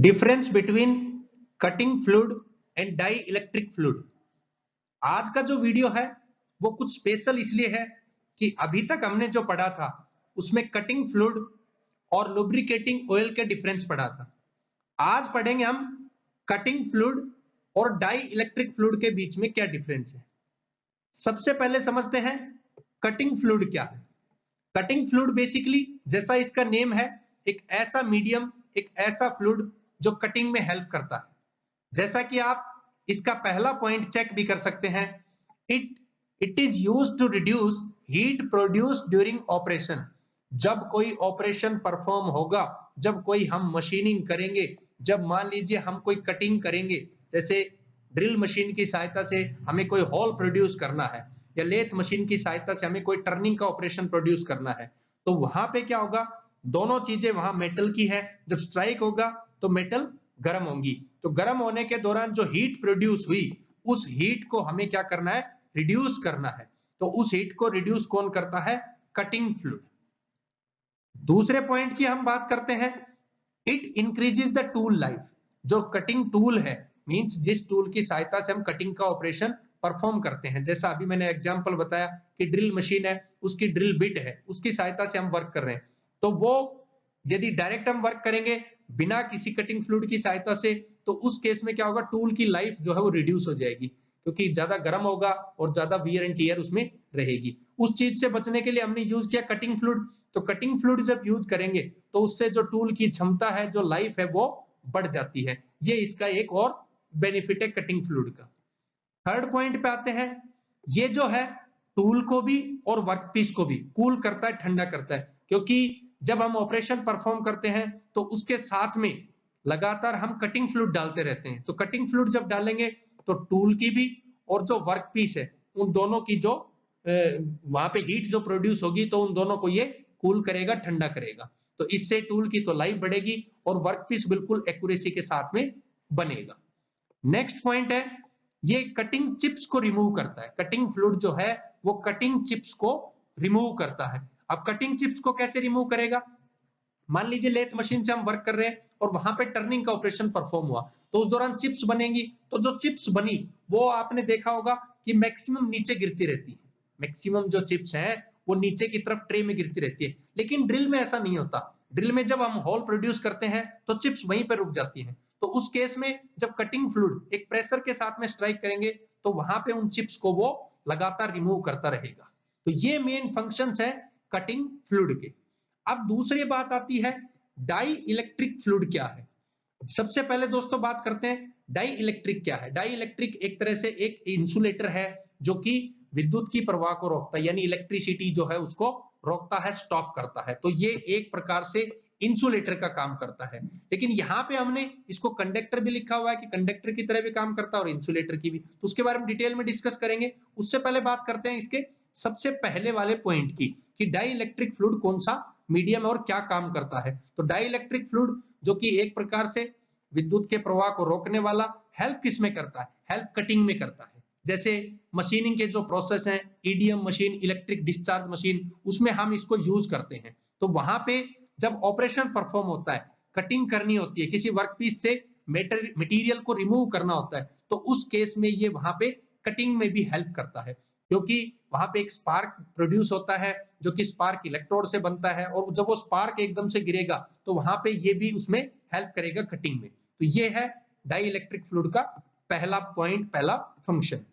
Difference between cutting fluid and dielectric fluid. आज का जो वीडियो है वो कुछ स्पेशल इसलिए है कि अभी तक हमने जो पढ़ा था उसमें कटिंग फ्लूइड और लुब्रिकेटिंग ऑयल के डिफरेंस पढ़ा था। आज पढ़ेंगे हम कटिंग फ्लूइड और डाई इलेक्ट्रिक फ्लूइड के बीच में क्या डिफरेंस है। सबसे पहले समझते हैं कटिंग फ्लूइड क्या है। कटिंग फ्लूइड बेसिकली जैसा इसका नेम है, एक ऐसा मीडियम, एक ऐसा फ्लूइड जो कटिंग में हेल्प करता है। जैसा कि आप इसका पहला पॉइंट चेक भी कर सकते हैं, it is used to reduce heat produced during operation. जब कोई ऑपरेशन परफॉर्म होगा, जब कोई हम मशीनिंग करेंगे, जब मान लीजिए हम कोई कटिंग करेंगे, जैसे ड्रिल मशीन की सहायता से हमें कोई होल प्रोड्यूस करना है या लेथ मशीन की सहायता से हमें कोई टर्निंग का ऑपरेशन प्रोड्यूस करना है, तो वहां पे क्या होगा, दोनों चीजें वहां मेटल की है। जब स्ट्राइक होगा तो मेटल गर्म होंगी, तो गर्म होने के दौरान जो हीट प्रोड्यूस हुई उस हीट को हमें क्या करना है, रिड्यूस करना है। तो उस हीट को रिड्यूस कौन करता है, कटिंग फ्लूइड। दूसरे पॉइंट की हम बात करते हैं, it increases the tool life. जो कटिंग टूल है, मींस जिस टूल की सहायता से हम कटिंग का ऑपरेशन परफॉर्म करते हैं, जैसा अभी मैंने एग्जांपल बताया कि ड्रिल मशीन है, उसकी ड्रिल बिट है, उसकी सहायता से हम वर्क कर रहे हैं, तो वो यदि डायरेक्ट हम वर्क करेंगे बिना किसी कटिंग फ्लूइड की सहायता से, तो उस केस में क्या होगा, टूल की लाइफ जो है वो रिड्यूस हो जाएगी, क्योंकि ज्यादा गर्म होगा और ज्यादा वियर एंड टियर उसमें रहेगी। उस चीज से बचने के लिए हमने यूज किया कटिंग फ्लूइड। तो कटिंग फ्लूइड जब यूज करेंगे तो उससे जो टूल की क्षमता है, जो लाइफ है, वो बढ़ जाती है। ये इसका एक और बेनिफिट है कटिंग फ्लूइड का। थर्ड पॉइंट पे आते हैं, ये जो है टूल को भी और वर्कपीस को भी कूल करता है, ठंडा करता है, क्योंकि जब हम ऑपरेशन परफॉर्म करते हैं तो उसके साथ में लगातार हम कटिंग फ्लूइड डालते रहते हैं। तो कटिंग फ्लूइड जब डालेंगे तो टूल की भी और जो वर्कपीस है उन दोनों की जो वहां पे हीट जो प्रोड्यूस होगी, तो उन दोनों को ये कूल करेगा, ठंडा करेगा। तो इससे टूल की तो लाइफ बढ़ेगी और वर्कपीस बिल्कुल एक्यूरेसी के साथ में बनेगा। नेक्स्ट पॉइंट है, ये कटिंग चिप्स को रिमूव करता है। कटिंग फ्लूइड जो है वो कटिंग चिप्स को रिमूव करता है। अब कटिंग चिप्स को कैसे रिमूव करेगा, मान लीजिए लेथ मशीन से हम वर्क कर रहे हैं और वहां पे टर्निंग का ऑपरेशन परफॉर्म हुआ, तो उस दौरान चिप्स बनेंगी। तो जो चिप्स बनी वो आपने देखा होगा कि मैक्सिमम नीचे गिरती रहती है। मैक्सिमम जो चिप्स हैं वो नीचे की तरफ ट्रे में गिरती रहती है, लेकिन ड्रिल में ऐसा नहीं होता। ड्रिल में जब हम होल प्रोड्यूस करते हैं तो चिप्स वहीं पर रुक जाती हैं। तो उस केस में जब कटिंग फ्लूइड एक प्रेशर के साथ में स्ट्राइक करेंगे तो वहां पे उन चिप्स को वो लगातार रिमूव करता रहेगा। तो ये मेन फंक्शंस है कटिंग फ्लूइड के। अब दूसरी बात आती है, डाई इलेक्ट्रिक फ्लूइड क्या है। सबसे पहले दोस्तों बात करते हैं डाई इलेक्ट्रिक क्या है। डाई इलेक्ट्रिक एक तरह से एक इंसुलेटर है जो कि विद्युत की प्रवाह को रोकता है, यानी इलेक्ट्रिसिटी जो है उसको रोकता है, स्टॉप करता है। तो ये एक प्रकार से इंसुलेटर का काम करता है। लेकिन यहाँ पे हमने इसको कंडक्टर भी लिखा हुआ है कि कंडक्टर की तरह भी काम करता है और इंसुलेटर की भी, तो उसके बारे में डिटेल में डिस्कस करेंगे। उससे पहले बात करते हैं इसके सबसे पहले वाले पॉइंट की कि डाई इलेक्ट्रिक फ्लूइड कौन सा मीडियम और क्या काम करता है। तो डाई इलेक्ट्रिक फ्लूइड जो कि एक प्रकार से विद्युत के प्रवाह को रोकने वाला, हेल्प किसमें करता है, हेल्प कटिंग में करता है। जैसे मशीनिंग के जो प्रोसेस हैं, EDM machine, electric discharge machine, उसमें हम इसको यूज करते हैं। तो वहां पे जब ऑपरेशन परफॉर्म होता है, कटिंग करनी होती है, किसी वर्कपीस से मटेरियल को रिमूव करना होता है, तो उस केस में ये वहां पे कटिंग में भी हेल्प करता है, क्योंकि वहां पे एक स्पार्क प्रोड्यूस होता है जो कि स्पार्क इलेक्ट्रोड से बनता है, और जब वो स्पार्क एकदम से गिरेगा तो वहां पे ये भी उसमें हेल्प करेगा कटिंग में। तो ये है डाई इलेक्ट्रिक फ्लूइड का पहला पॉइंट, पहला फंक्शन।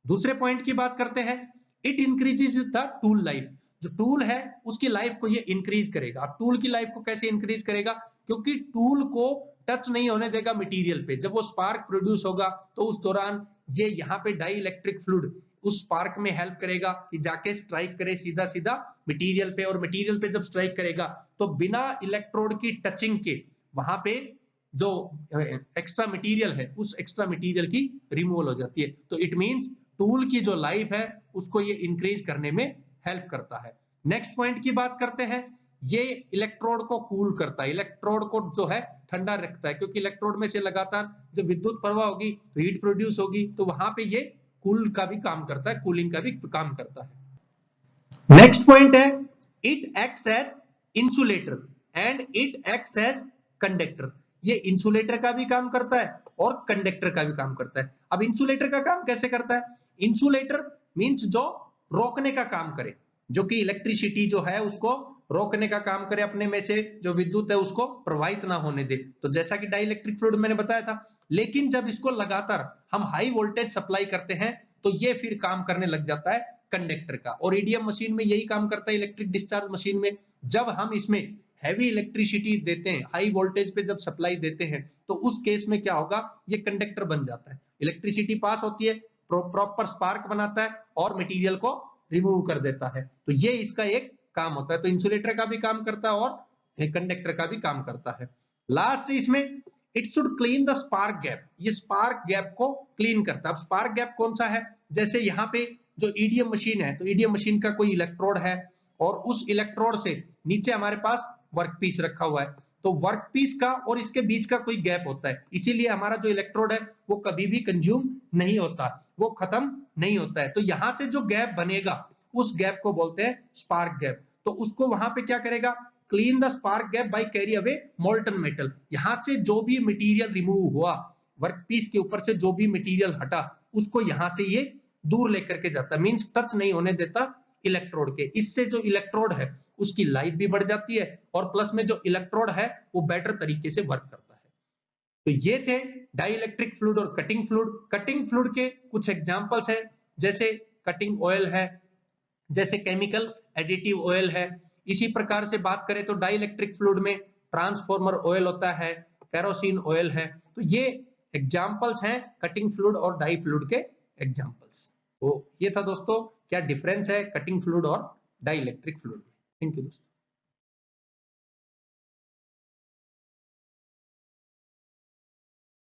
दूसरे पॉइंट की बात करते हैं, it increases the tool life. जो टूल है उसकी लाइफ को ये इंक्रीज करेगा। अब टूल की लाइफ को कैसे इंक्रीज करेगा, क्योंकि टूल को टच नहीं होने देगा मटेरियल पे। जब वो स्पार्क प्रोड्यूस होगा तो उस दौरान ये यहाँ पे डाई इलेक्ट्रिक फ्लूइड उस स्पार्क में हेल्प करेगा कि जाके स्ट्राइक करे सीधा सीधा मटेरियल पे, और मटेरियल पे जब स्ट्राइक करेगा तो बिना इलेक्ट्रोड की टचिंग के वहां पे जो एक्स्ट्रा मटेरियल है उस एक्स्ट्रा मटेरियल की रिमूवल हो जाती है। तो इट मींस टूल की जो लाइफ है उसको ये इंक्रीज करने में हेल्प करता है। नेक्स्ट पॉइंट की बात करते हैं, ये इलेक्ट्रोड को कूल करता है, इलेक्ट्रोड को जो है ठंडा रखता है, क्योंकि इलेक्ट्रोड में से लगातार जब विद्युत प्रवाह होगी तो हीट प्रोड्यूस होगी, तो वहां पे ये कूल का भी काम करता है, कूलिंग का भी काम करता है। नेक्स्ट पॉइंट है, it acts as insulator and it acts as conductor. ये इंसुलेटर का भी काम करता है और कंडक्टर का भी काम करता है। अब इंसुलेटर का काम कैसे करता है? इंसुलेटर मींस जो रोकने का काम करे, जो कि इलेक्ट्रिसिटी जो है उसको रोकने का काम करे, अपने में से जो विद्युत है उसको प्रवाहित ना होने दे। तो जैसा कि डाई इलेक्ट्रिक फ्लूइड मैंने बताया था। लेकिन जब इसको लगातार हम हाई वोल्टेज सप्लाई करते हैं तो ये फिर काम करने लग जाता है कंडक्टर का। और ईडीएम मशीन में यही काम करता है, इलेक्ट्रिक डिस्चार्ज मशीन में। जब हम इसमें हैवी इलेक्ट्रिसिटी देते हैं, हाई वोल्टेज पे जब सप्लाई देते हैं, तो उस केस में क्या होगा, ये कंडक्टर बन जाता है। इलेक्ट्रिसिटी पास होती है, प्रॉपर स्पार्क बनाता है और मटेरियल को रिमूव कर देता है। तो ये इसका एक काम होता है। तो इंसुलेटर का भी काम करता है और कंडक्टर का भी काम करता है। लास्ट इसमें it should clean the spark gap, ये स्पार्क गैप को क्लीन करता है। अब स्पार्क गैप कौन सा है? जैसे यहाँ पे जो ईडीएम मशीन है, तो ईडीएम मशीन का कोई इलेक्ट्रोड है और उस इलेक्ट्रोड से नीचे हमारे पास वर्कपीस रखा हुआ है। तो वर्कपीस का और इसके बीच का कोई गैप होता है, इसीलिए हमारा जो इलेक्ट्रोड है वो कभी भी कंज्यूम नहीं होता, वो खत्म नहीं होता है। तो यहां से जो गैप बनेगा उस गैप को बोलते हैं स्पार्क गैप। तो उसको वहां पे क्या करेगा, clean the spark gap bye carry away molten metal. यहां से जो भी मटेरियल रिमूव हुआ, वर्कपीस के ऊपर से जो भी मटेरियल हटा, उसको यहां से ये दूर लेकर के जाता है, मींस टच नहीं होने देता इलेक्ट्रोड के। इससे जो इलेक्ट्रोड है उसकी लाइफ भी बढ़ जाती है और प्लस में जो इलेक्ट्रोड है वो बेटर तरीके से वर्क करता है। तो ये थे डाई इलेक्ट्रिक फ्लूइड और कटिंग फ्लूइड। कटिंग फ्लूइड के कुछ एग्जांपल्स हैं, जैसे कटिंग ऑयल है, जैसे केमिकल एडिटिव ऑयल है। इसी प्रकार से बात करें तो डाई इलेक्ट्रिक फ्लूइड में ट्रांसफॉर्मर ऑयल होता है, केरोसिन ऑयल है। तो ये एग्जांपल्स हैं कटिंग फ्लूइड और डाई फ्लूइड के एग्जांपल्स। तो ये था दोस्तों क्या डिफरेंस है कटिंग फ्लूइड और डाई इलेक्ट्रिक फ्लूइड में। थैंक यू दोस्तों।